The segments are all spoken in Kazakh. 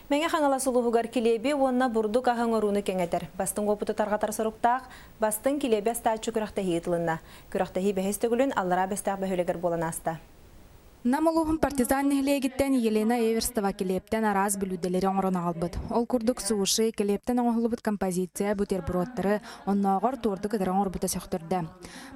Мәңе хаңала сулуғығар келебе, онна бұрдық ағын оруны кеңетер. Бастың опыты тарғатар сұрықтақ, бастың келебе астачы күрақтахи етілінна. Күрақтахи бәхестігілін аллара бәстәқ бәхөлегер болан аста. Намалуғын партизан нехлегіттен Елена Эверстова келептен араз білуделері оңырын албыд. Ол күрдік суышы келептен оңылыбыд композиция бутерброттары оннағыр турдық ыдыран орбыта сөқтірді.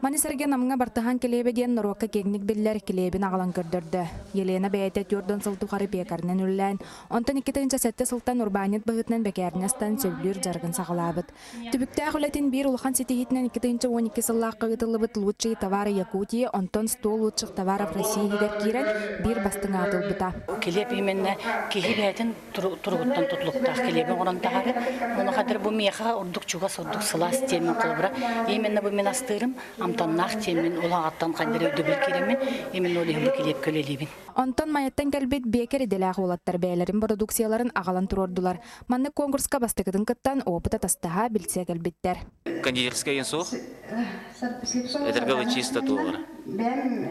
Манисерге намыңа бартыған келебе ден нұрокка кегнік білдер келебін ағалан көрдірді. Елена бәйті түрден сылтуқары пекарынан үллән, онтан 2-сәтті сылтан урбанет бұғытынан бәкәрінестан сөйлер жарғын сағылабыд. Түбікті ағылетін бір улхан сетихетінен 2-12 сыллаққа ұтылыбыд лучший товары Якутия, онтан стол лучших товаров России бир бастың атыл бұта. Келеп еменне кейі бәйтін тұрғыттан тұтылықтақ келебен орантағары. Оны қадыр бұл меға ұрдық чуға сұрдық сылас темен қылбыра. Еменне бұл мен астырым, амтаннақ темен олағаттан қандыры өдөбіл керемен, емен олығын келеп көлелебін. Онтан майаттан кәлбет бекер иделәғ олаттар бәйлерін продукцияларын ағалан тұрордылар. Манны конкурска бастықытын кыттан опыта тастаға білсе кәлбеттер. Кондитерская инсух, это чисто туғыр.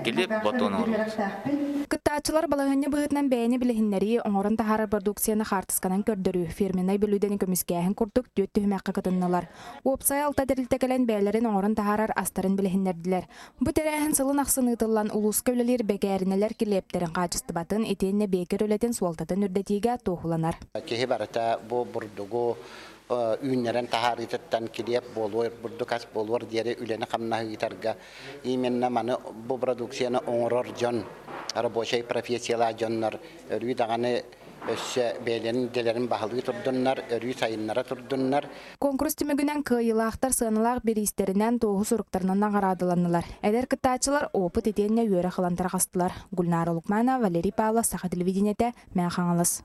Келеп батон орылды. Кыттаачылар балағыны бұғытнан бәйіне білігінлері оңырын тахары продукцияны қартысқанан көрдірі. Фирменай білудені көміскәйін күрдік дөт түхімәққа кытыннылар. Опсай алта дәрілтекелен бәйлерін оңырын тахарар астарын білігінлерділер. Бұ тәрәхін сылын ақсын ұтылан улус көвлелер бәкәрінелер келептерін қачысты батын етенне бекер өлетін суалтатын үрдетіге тоғыланар. Кехе барата бұ бұрдығы үйінерін тахаритеттен келеп болуыр, бұрдықас болуыр дере үлені қамнағы етарға. Именна маны бұ продукцияны оңырыр жон, рабочай профессияла жонлар, өрүй дағаны өсі бәйлерін делерін бағылығы тұрдынлар, өрүй сайынлара тұрдынлар. Конкурс түмігінен күйілақтар сығынылақ берістерінен тоғы сұрықтарынан ағарадыланылар. Әдер кыттачылар опыт етеніне өрі қылантар қастылар. Гүлнар Олықмана, Валерий Павлов, Сақа телевидениеті, Мән Қаңылыс.